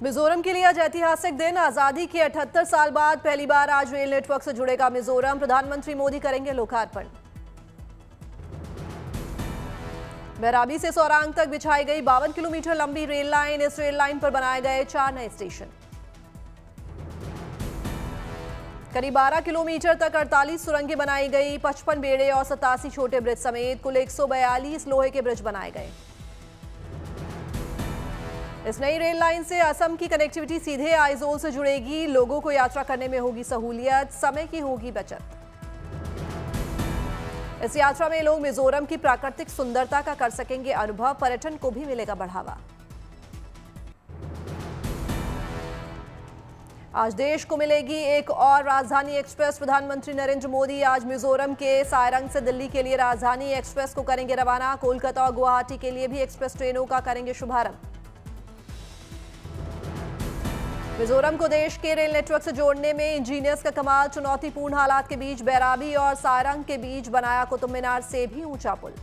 मिजोरम के लिए आज ऐतिहासिक दिन। आजादी के 78 साल बाद पहली बार आज रेल नेटवर्क से जुड़ेगा मिजोरम। प्रधानमंत्री मोदी करेंगे लोकार्पण। बैराबी से सोरांग तक बिछाई गई 52 किलोमीटर लंबी रेल लाइन। इस रेल लाइन पर बनाए गए 4 नए स्टेशन। करीब 12 किलोमीटर तक 48 सुरंगें बनाई गई। 55 बेड़े और 87 छोटे ब्रिज समेत कुल 142 लोहे के ब्रिज बनाए गए। इस नई रेल लाइन से असम की कनेक्टिविटी सीधे आइजोल से जुड़ेगी। लोगों को यात्रा करने में होगी सहूलियत, समय की होगी बचत। इस यात्रा में लोग मिजोरम की प्राकृतिक सुंदरता का कर सकेंगे अनुभव। पर्यटन को भी मिलेगा बढ़ावा। आज देश को मिलेगी एक और राजधानी एक्सप्रेस। प्रधानमंत्री नरेंद्र मोदी आज मिजोरम के सारंग से दिल्ली के लिए राजधानी एक्सप्रेस को करेंगे रवाना। कोलकाता और गुवाहाटी के लिए भी एक्सप्रेस ट्रेनों का करेंगे शुभारंभ। मिजोरम को देश के रेल नेटवर्क से जोड़ने में इंजीनियर्स का कमाल। चुनौतीपूर्ण हालात के बीच बैराबी और सारंग के बीच बनाया कुतुब मीनार से भी ऊंचा पुल।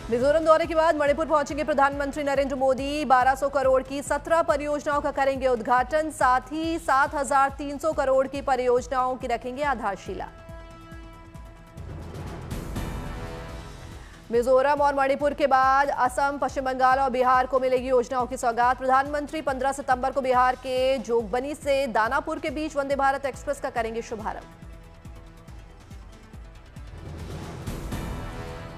मिजोरम दौरे के बाद मणिपुर पहुंचेंगे प्रधानमंत्री नरेंद्र मोदी। 1200 करोड़ की 17 परियोजनाओं का करेंगे उद्घाटन। साथ ही 7300 करोड़ की परियोजनाओं की रखेंगे आधारशिला। मिजोरम और मणिपुर के बाद असम, पश्चिम बंगाल और बिहार को मिलेगी योजनाओं की सौगात। प्रधानमंत्री 15 सितंबर को बिहार के जोगबनी से दानापुर के बीच वंदे भारत एक्सप्रेस का करेंगे शुभारंभ।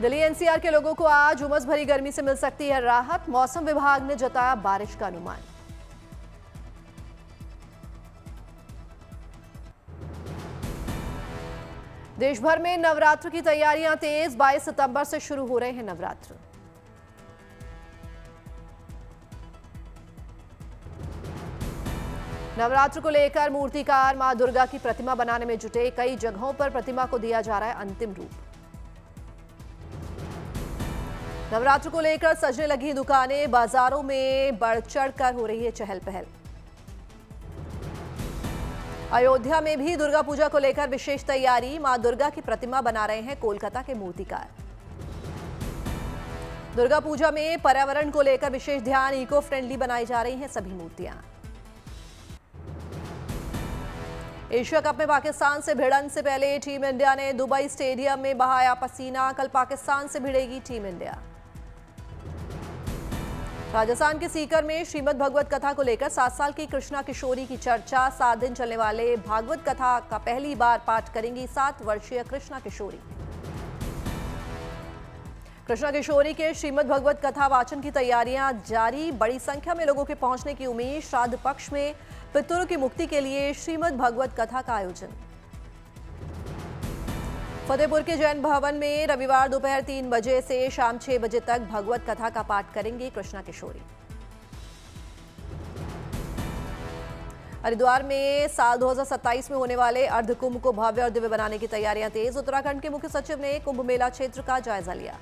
दिल्ली एनसीआर के लोगों को आज उमस भरी गर्मी से मिल सकती है राहत। मौसम विभाग ने जताया बारिश का अनुमान। देश भर में नवरात्र की तैयारियां तेज। 22 सितंबर से शुरू हो रहे हैं नवरात्र। नवरात्र को लेकर मूर्तिकार मां दुर्गा की प्रतिमा बनाने में जुटे। कई जगहों पर प्रतिमा को दिया जा रहा है अंतिम रूप। नवरात्र को लेकर सजने लगी दुकानें। बाजारों में बढ़ चढ़ कर हो रही है चहल पहल। अयोध्या में भी दुर्गा पूजा को लेकर विशेष तैयारी। मां दुर्गा की प्रतिमा बना रहे हैं कोलकाता के मूर्तिकार। दुर्गा पूजा में पर्यावरण को लेकर विशेष ध्यान। इको फ्रेंडली बनाई जा रही हैं सभी मूर्तियां। एशिया कप में पाकिस्तान से भिड़न से पहले टीम इंडिया ने दुबई स्टेडियम में बहाया पसीना। कल पाकिस्तान से भिड़ेगी टीम इंडिया। राजस्थान के सीकर में श्रीमद् भगवत कथा को लेकर 7 साल की कृष्णा किशोरी की चर्चा। 7 दिन चलने वाले भागवत कथा का पहली बार पाठ करेंगी 7 वर्षीय कृष्णा किशोरी। कृष्णा किशोरी के श्रीमद् भगवत कथा वाचन की तैयारियां जारी। बड़ी संख्या में लोगों के पहुंचने की उम्मीद। श्राद्ध पक्ष में पितरों की मुक्ति के लिए श्रीमद् भगवत कथा का आयोजन। फतेहपुर के जैन भवन में रविवार दोपहर 3 बजे से शाम 6 बजे तक भगवत कथा का पाठ करेंगी कृष्णा किशोरी। हरिद्वार में साल 2027 में होने वाले अर्धकुंभ को भव्य और दिव्य बनाने की तैयारियां तेज। उत्तराखंड के मुख्य सचिव ने कुंभ मेला क्षेत्र का जायजा लिया।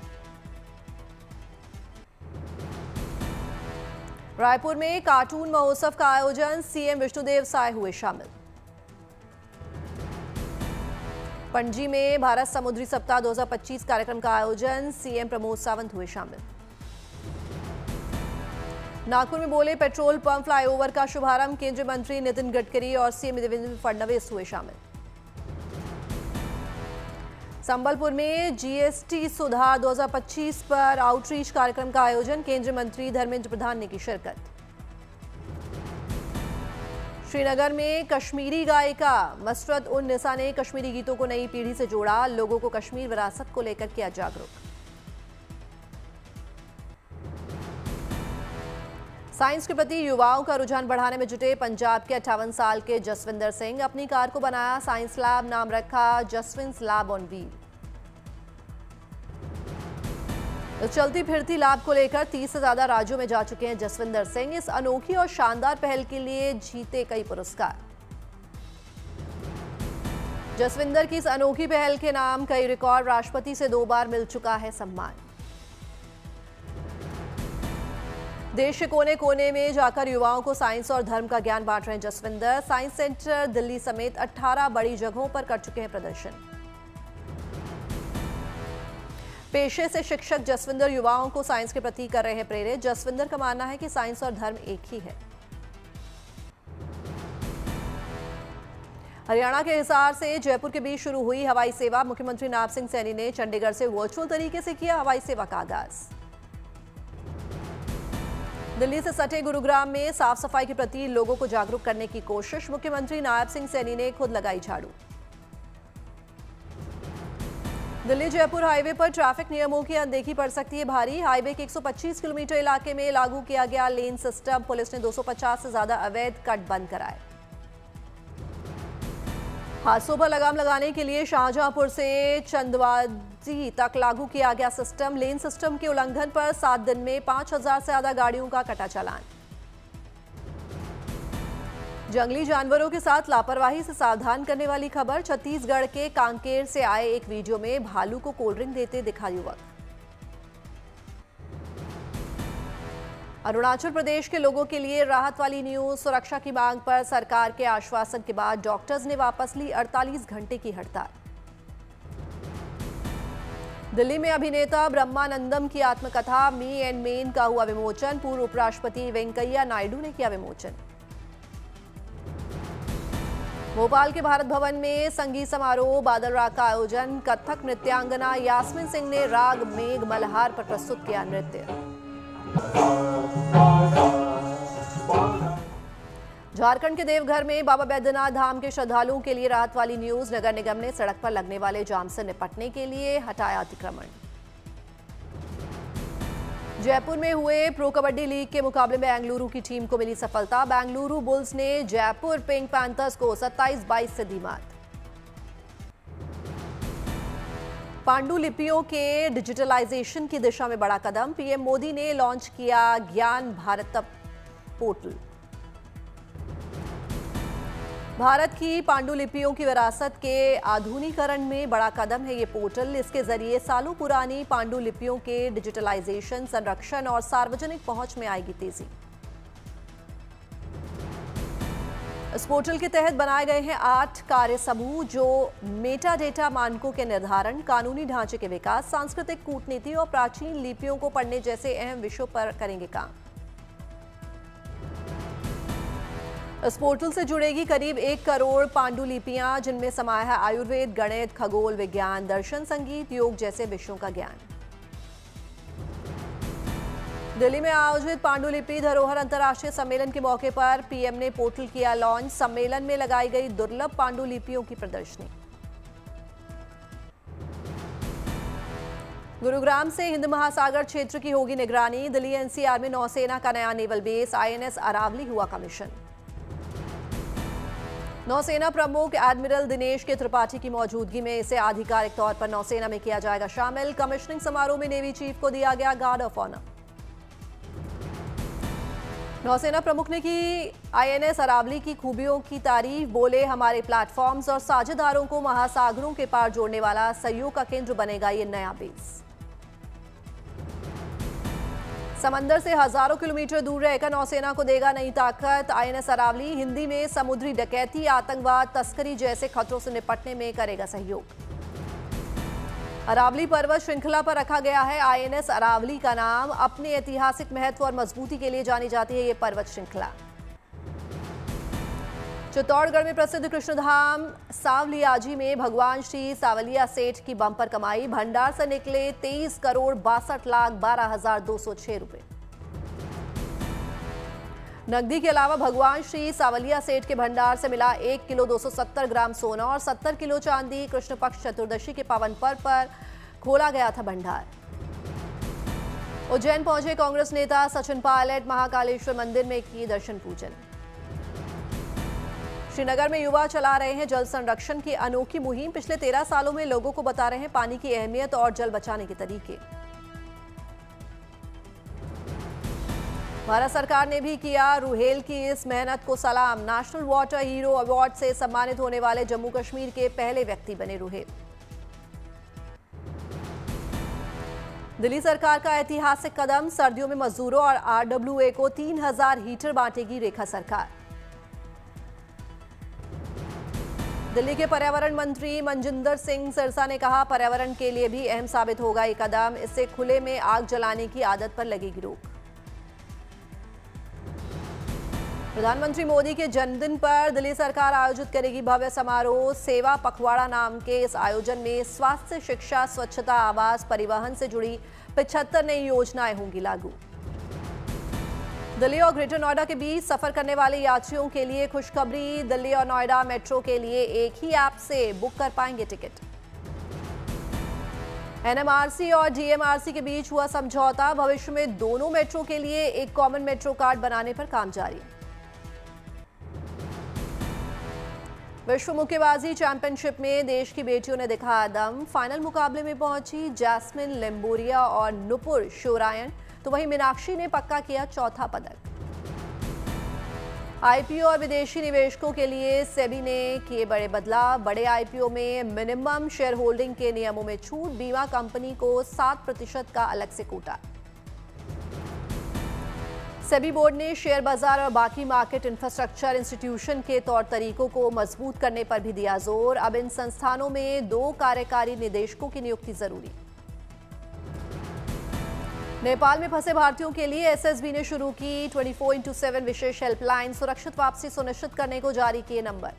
रायपुर में कार्टून महोत्सव का आयोजन। सीएम विष्णुदेव साय हुए शामिल। पणजी में भारत समुद्री सप्ताह 2025 कार्यक्रम का आयोजन। सीएम प्रमोद सावंत हुए शामिल। नागपुर में बोले पेट्रोल पंप फ्लाईओवर का शुभारंभ। केंद्रीय मंत्री नितिन गडकरी और सीएम देवेंद्र फडणवीस हुए शामिल। संबलपुर में जीएसटी सुधार 2025 पर आउटरीच कार्यक्रम का आयोजन। केंद्रीय मंत्री धर्मेंद्र प्रधान ने की शिरकत। श्रीनगर में कश्मीरी गायिका मसरत उन निसा ने कश्मीरी गीतों को नई पीढ़ी से जोड़ा। लोगों को कश्मीर विरासत को लेकर किया जागरूक। साइंस के प्रति युवाओं का रुझान बढ़ाने में जुटे पंजाब के 58 साल के जसविंदर सिंह। अपनी कार को बनाया साइंस लैब। नाम रखा जसविंस लैब ऑन व्हील। इस चलती फिरती लैब को लेकर 30 से ज्यादा राज्यों में जा चुके हैं जसविंदर सिंह। इस अनोखी और शानदार पहल के लिए जीते कई पुरस्कार। जसविंदर की इस अनोखी पहल के नाम कई रिकॉर्ड। राष्ट्रपति से 2 बार मिल चुका है सम्मान। देश के कोने कोने में जाकर युवाओं को साइंस और धर्म का ज्ञान बांट रहे हैं जसविंदर। साइंस सेंटर दिल्ली समेत 18 बड़ी जगहों पर कर चुके हैं प्रदर्शन। पेशे से शिक्षक जसविंदर युवाओं को साइंस के प्रति कर रहे हैं प्रेरित। जसविंदर का मानना है कि साइंस और धर्म एक ही है। हरियाणा के हिसार से जयपुर के बीच शुरू हुई हवाई सेवा। मुख्यमंत्री नायब सिंह सैनी ने चंडीगढ़ से वर्चुअल तरीके से किया हवाई सेवा का आगाज। दिल्ली से सटे गुरुग्राम में साफ सफाई के प्रति लोगों को जागरूक करने की कोशिश। मुख्यमंत्री नायब सिंह सैनी ने खुद लगाई झाड़ू। दिल्ली जयपुर हाईवे पर ट्रैफिक नियमों की अनदेखी पड़ सकती है भारी। हाईवे के 125 किलोमीटर इलाके में लागू किया गया लेन सिस्टम। पुलिस ने 250 से ज्यादा अवैध कट बंद कराए। हादसों पर लगाम लगाने के लिए शाहजहांपुर से चंदवाजी तक लागू किया गया सिस्टम। लेन सिस्टम के उल्लंघन पर 7 दिन में 5000 से ज्यादा गाड़ियों का कटा चालान। जंगली जानवरों के साथ लापरवाही से सावधान करने वाली खबर। छत्तीसगढ़ के कांकेर से आए एक वीडियो में भालू को कोल्ड ड्रिंक देते दिखा युवक। अरुणाचल प्रदेश के लोगों के लिए राहत वाली न्यूज। सुरक्षा की मांग पर सरकार के आश्वासन के बाद डॉक्टर्स ने वापस ली 48 घंटे की हड़ताल। दिल्ली में अभिनेता ब्रह्मानंदम की आत्मकथा मी एंड मेन का हुआ विमोचन। पूर्व उपराष्ट्रपति वेंकैया नायडू ने किया विमोचन। भोपाल के भारत भवन में संगीत समारोह बादल राग का आयोजन। कथक नृत्यांगना यास्मीन सिंह ने राग मेघ मल्हार पर प्रस्तुत किया नृत्य। झारखंड के देवघर में बाबा बैद्यनाथ धाम के श्रद्धालुओं के लिए राहत वाली न्यूज। नगर निगम ने सड़क पर लगने वाले जाम से निपटने के लिए हटाया अतिक्रमण। जयपुर में हुए प्रो कबड्डी लीग के मुकाबले में बेंगलुरु की टीम को मिली सफलता। बेंगलुरु बुल्स ने जयपुर पिंक पैंथर्स को 27-22 से दी मात। पांडुलिपियों के डिजिटलाइजेशन की दिशा में बड़ा कदम। पीएम मोदी ने लॉन्च किया ज्ञान भारत पोर्टल। भारत की पांडुलिपियों की विरासत के आधुनिकीकरण में बड़ा कदम है ये पोर्टल। इसके जरिए सालों पुरानी पांडुलिपियों के डिजिटलाइजेशन, संरक्षण और सार्वजनिक पहुंच में आएगी तेजी। इस पोर्टल के तहत बनाए गए हैं 8 कार्य समूह जो मेटा डेटा मानकों के निर्धारण, कानूनी ढांचे के विकास, सांस्कृतिक कूटनीति और प्राचीन लिपियों को पढ़ने जैसे अहम विषयों पर करेंगे काम। इस पोर्टल से जुड़ेगी करीब 1 करोड़ पांडुलिपियां, जिनमें समाया है आयुर्वेद, गणित, खगोल विज्ञान, दर्शन, संगीत, योग जैसे विषयों का ज्ञान। दिल्ली में आयोजित पांडुलिपि धरोहर अंतर्राष्ट्रीय सम्मेलन के मौके पर पीएम ने पोर्टल किया लॉन्च। सम्मेलन में लगाई गई दुर्लभ पांडुलिपियों की प्रदर्शनी। गुरुग्राम से हिंद महासागर क्षेत्र की होगी निगरानी। दिल्ली एनसीआर में नौसेना का नया नेवल बेस आईएनएस अरावली हुआ कमीशन। नौसेना प्रमुख एडमिरल दिनेश के त्रिपाठी की मौजूदगी में इसे आधिकारिक तौर पर नौसेना में किया जाएगा शामिल। कमिश्निंग समारोह में नेवी चीफ को दिया गया गार्ड ऑफ ऑनर। नौसेना प्रमुख ने की आईएनएस अरावली की खूबियों की तारीफ। बोले, हमारे प्लेटफॉर्म्स और साझेदारों को महासागरों के पार जोड़ने वाला सहयोग का केंद्र बनेगा ये नया बेस। समंदर से हजारों किलोमीटर दूर रहकर नौसेना को देगा नई ताकत। आईएनएस अरावली हिंदी में समुद्री डकैती, आतंकवाद, तस्करी जैसे खतरों से निपटने में करेगा सहयोग। अरावली पर्वत श्रृंखला पर रखा गया है आईएनएस अरावली का नाम। अपने ऐतिहासिक महत्व और मजबूती के लिए जानी जाती है ये पर्वत श्रृंखला। चित्तौड़गढ़ में प्रसिद्ध कृष्णधाम सावलियाजी में भगवान श्री सावलिया सेठ की बम्पर कमाई। भंडार से निकले 23,62,12,206 रुपए। नकदी के अलावा भगवान श्री सावलिया सेठ के भंडार से मिला 1 किलो 270 ग्राम सोना और 70 किलो चांदी। कृष्ण पक्ष चतुर्दशी के पावन पर्व पर खोला गया था भंडार। उज्जैन पहुंचे कांग्रेस नेता सचिन पायलट। महाकालेश्वर मंदिर में की दर्शन पूजन। श्रीनगर में युवा चला रहे हैं जल संरक्षण की अनोखी मुहिम। पिछले 13 सालों में लोगों को बता रहे हैं पानी की अहमियत और जल बचाने के तरीके। भारत सरकार ने भी किया रुहेल की इस मेहनत को सलाम। नेशनल वाटर हीरो अवार्ड से सम्मानित होने वाले जम्मू कश्मीर के पहले व्यक्ति बने रुहेल। दिल्ली सरकार का ऐतिहासिक कदम। सर्दियों में मजदूरों और आरडब्ल्यूए को 3000 हीटर बांटेगी रेखा सरकार। दिल्ली के पर्यावरण मंत्री मनजिंदर सिंह सिरसा ने कहा, पर्यावरण के लिए भी अहम साबित होगा ये कदम, इससे खुले में आग जलाने की आदत पर लगेगी रोक। प्रधानमंत्री मोदी के जन्मदिन पर दिल्ली सरकार आयोजित करेगी भव्य समारोह। सेवा पखवाड़ा नाम के इस आयोजन में स्वास्थ्य, शिक्षा, स्वच्छता, आवास, परिवहन से जुड़ी 75 नई योजनाएं होंगी लागू। दिल्ली और ग्रेटर नोएडा के बीच सफर करने वाले यात्रियों के लिए खुशखबरी, दिल्ली और नोएडा मेट्रो के लिए एक ही ऐप से बुक कर पाएंगे टिकट। एनएमआरसी और डीएमआरसी के बीच हुआ समझौता, भविष्य में दोनों मेट्रो के लिए एक कॉमन मेट्रो कार्ड बनाने पर काम जारी। विश्व मुक्केबाजी चैंपियनशिप में देश की बेटियों ने दिखाया दम, फाइनल मुकाबले में पहुंची जैस्मिन लिम्बोरिया और नुपुर शोरायन, तो वहीं मीनाक्षी ने पक्का किया चौथा पदक। आईपीओ और विदेशी निवेशकों के लिए सेबी ने किए बड़े बदलाव, बड़े आईपीओ में मिनिमम शेयर होल्डिंग के नियमों में छूट, बीमा कंपनी को 7% का अलग से कोटा। सेबी बोर्ड ने शेयर बाजार और बाकी मार्केट इंफ्रास्ट्रक्चर इंस्टीट्यूशन के तौर तरीकों को मजबूत करने पर भी दिया जोर, अब इन संस्थानों में 2 कार्यकारी निदेशकों की नियुक्ति जरूरी। नेपाल में फंसे भारतीयों के लिए एसएसबी ने शुरू की 24x7 विशेष हेल्पलाइन, सुरक्षित वापसी सुनिश्चित करने को जारी किए नंबर।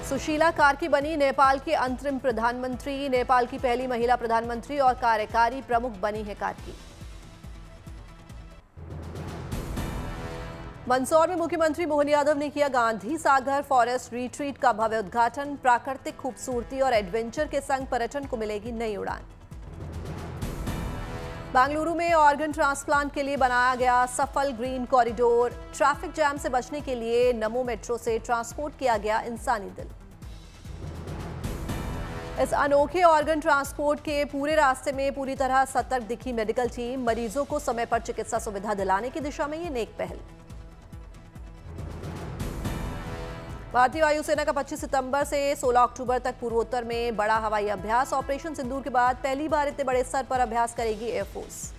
सुशीला कार्की बनी नेपाल की अंतरिम प्रधानमंत्री, नेपाल की पहली महिला प्रधानमंत्री और कार्यकारी प्रमुख बनी है कार्की। मंदसौर में मुख्यमंत्री मोहन यादव ने किया गांधी सागर फॉरेस्ट रिट्रीट का भव्य उद्घाटन, प्राकृतिक खूबसूरती और एडवेंचर के संग पर्यटन को मिलेगी नई उड़ान। बेंगलुरु में ऑर्गन ट्रांसप्लांट के लिए बनाया गया सफल ग्रीन कॉरिडोर, ट्रैफिक जैम से बचने के लिए नमो मेट्रो से ट्रांसपोर्ट किया गया इंसानी दिल। इस अनोखे ऑर्गन ट्रांसपोर्ट के पूरे रास्ते में पूरी तरह सतर्क दिखी मेडिकल टीम, मरीजों को समय पर चिकित्सा सुविधा दिलाने की दिशा में ये नेक पहल। भारतीय वायुसेना का 25 सितंबर से 16 अक्टूबर तक पूर्वोत्तर में बड़ा हवाई अभ्यास, ऑपरेशन सिंदूर के बाद पहली बार इतने बड़े स्तर पर अभ्यास करेगी एयरफोर्स।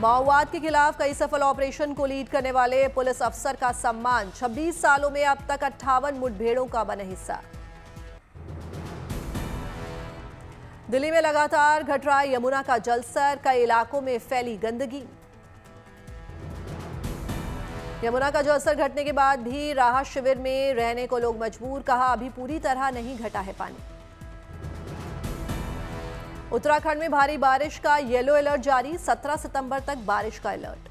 माओवाद के खिलाफ कई सफल ऑपरेशन को लीड करने वाले पुलिस अफसर का सम्मान, 26 सालों में अब तक 58 मुठभेड़ों का बने हिस्सा। दिल्ली में लगातार घट रहा यमुना का जलस्तर, कई इलाकों में फैली गंदगी। यमुना का जलस्तर घटने के बाद भी राहत शिविर में रहने को लोग मजबूर, कहा अभी पूरी तरह नहीं घटा है पानी। उत्तराखंड में भारी बारिश का येलो अलर्ट जारी, 17 सितंबर तक बारिश का अलर्ट।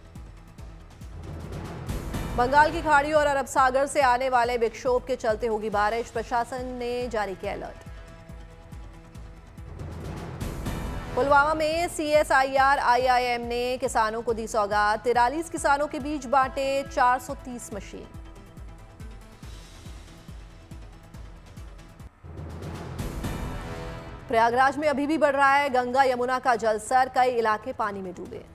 बंगाल की खाड़ी और अरब सागर से आने वाले विक्षोभ के चलते होगी बारिश, प्रशासन ने जारी किया अलर्ट। पुलवामा में सीएसआईआर आईआईएम ने किसानों को दी सौगात, 43 किसानों के बीच बांटे 430 मशीन। प्रयागराज में अभी भी बढ़ रहा है गंगा यमुना का जलस्तर, कई इलाके पानी में डूबे।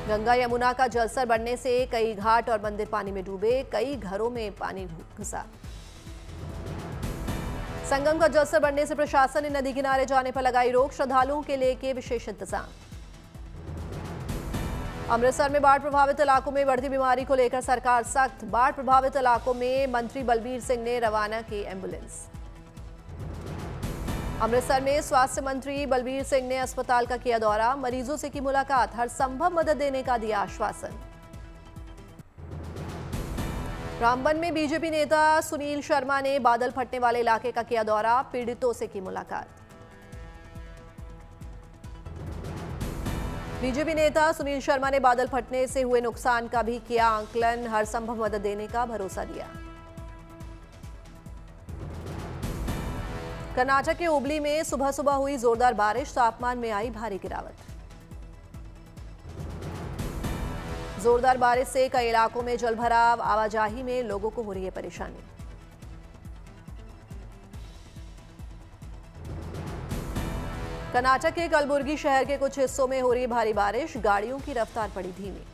गंगा यमुना का जलस्तर बढ़ने से कई घाट और मंदिर पानी में डूबे, कई घरों में पानी घुसा। संगम का जलस्तर बढ़ने से प्रशासन ने नदी किनारे जाने पर लगाई रोक, श्रद्धालुओं के लिए किए विशेष इंतजाम। अमृतसर में बाढ़ प्रभावित इलाकों में बढ़ती बीमारी को लेकर सरकार सख्त, बाढ़ प्रभावित इलाकों में मंत्री बलबीर सिंह ने रवाना की एम्बुलेंस। अमृतसर में स्वास्थ्य मंत्री बलबीर सिंह ने अस्पताल का किया दौरा, मरीजों से की मुलाकात, हर संभव मदद देने का दिया आश्वासन। रामबन में बीजेपी नेता सुनील शर्मा ने बादल फटने वाले इलाके का किया दौरा, पीड़ितों से की मुलाकात। बीजेपी नेता सुनील शर्मा ने बादल फटने से हुए नुकसान का भी किया आंकलन, हर संभव मदद देने का भरोसा दिया। कर्नाटक के हुबली में सुबह सुबह हुई जोरदार बारिश, तापमान में आई भारी गिरावट। जोरदार बारिश से कई इलाकों में जलभराव, आवाजाही में लोगों को हो रही है परेशानी। कर्नाटक के कलबुर्गी शहर के कुछ हिस्सों में हो रही भारी बारिश, गाड़ियों की रफ्तार पड़ी धीमी।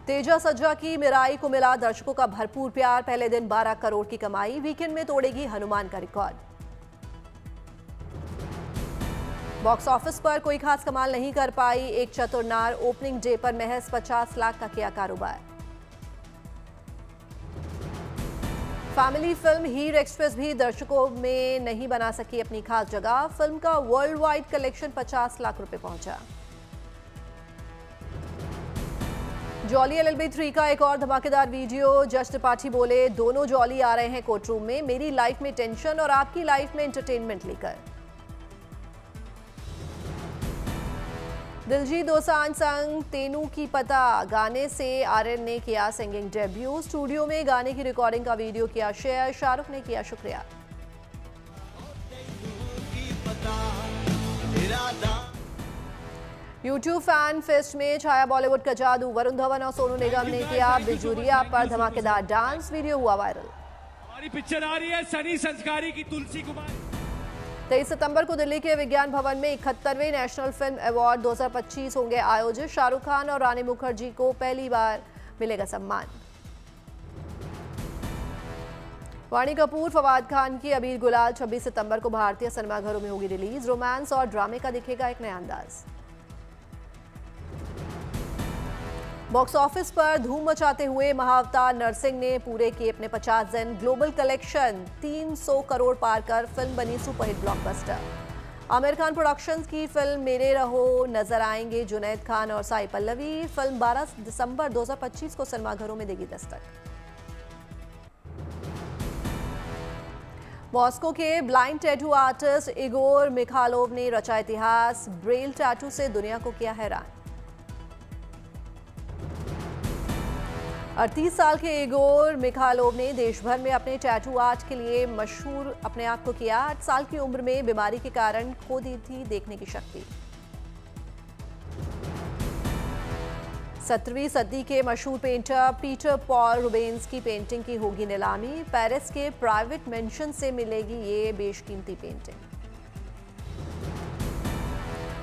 तेजा सज्जा की मिराई को मिला दर्शकों का भरपूर प्यार, पहले दिन 12 करोड़ की कमाई, वीकेंड में तोड़ेगी हनुमान का रिकॉर्ड। बॉक्स ऑफिस पर कोई खास कमाल नहीं कर पाई एक चतुर नार, ओपनिंग डे पर महज 50 लाख का किया कारोबार। फैमिली फिल्म हीर एक्सप्रेस भी दर्शकों में नहीं बना सकी अपनी खास जगह, फिल्म का वर्ल्ड वाइड कलेक्शन 50 लाख रुपए पहुंचा। जॉली LLB 3 का एक और धमाकेदार वीडियो, जज त्रिपाठी बोले दोनों जॉली आ रहे हैं कोर्ट रूम में, मेरी लाइफ में टेंशन और आपकी लाइफ में एंटरटेनमेंट लेकर। दिलजीत दोसांझ संग तेनू की पता गाने से आर्यन ने किया सिंगिंग डेब्यू, स्टूडियो में गाने की रिकॉर्डिंग का वीडियो किया शेयर, शाहरुख ने किया शुक्रिया। यूट्यूब फैन फेस्ट में छाया बॉलीवुड का जादू, वरुण धवन और सोनू निगम ने किया बिजुरिया पर धमाकेदार डांस, वीडियो हुआ वायरल। हमारी पिक्चर आ रही है सनी संस्कारी की तुलसी कुमार। 23 सितंबर को दिल्ली के विज्ञान भवन में 71वें नेशनल फिल्म अवार्ड 2025 होंगे आयोजित, शाहरुख खान और रानी मुखर्जी को पहली बार मिलेगा सम्मान। वाणी कपूर फवाद खान की अबीर गुलाल 26 सितंबर को भारतीय सिनेमाघरों में होगी रिलीज, रोमांस और ड्रामे का दिखेगा एक नया अंदाज। बॉक्स ऑफिस पर धूम मचाते हुए महाअवतार नरसिंह ने पूरे किए अपने 50 दिन, ग्लोबल कलेक्शन 300 करोड़ पार कर फिल्म बनी superhit blockbuster. Aamir Khan productions की फिल्म मेरे रहो नजर आएंगे जुनैद खान और साई पल्लवी, फिल्म 12 दिसंबर 2025 को सिनेमाघरों में देगी दस्तक। मॉस्को के ब्लाइंड टैटू आर्टिस्ट इगोर मिखालोव ने रचा इतिहास, ब्रेल टैटू से दुनिया को किया हैरान। 38 साल के इगोर मिखालोव ने देश भर में अपने टैटू आर्ट के लिए मशहूर अपने आप को किया। 8 साल की उम्र में बीमारी के कारण खो दी थी देखने की शक्ति। 17वीं सदी के मशहूर पेंटर पीटर पॉल रूबेंस की पेंटिंग की होगी नीलामी, पेरिस के प्राइवेट मेंशन से मिलेगी ये बेशकीमती पेंटिंग।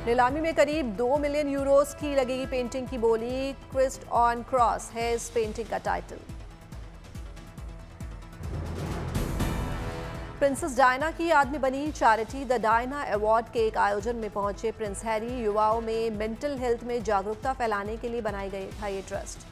नीलामी में करीब 2 मिलियन यूरोस की लगेगी पेंटिंग की बोली, क्रिस्ट ऑन क्रॉस है इस पेंटिंग का टाइटल। प्रिंसेस डायना की याद में बनी चैरिटी द डायना अवार्ड के एक आयोजन में पहुंचे प्रिंस हैरी, युवाओं में मेंटल हेल्थ में जागरूकता फैलाने के लिए बनाई गई था ये ट्रस्ट।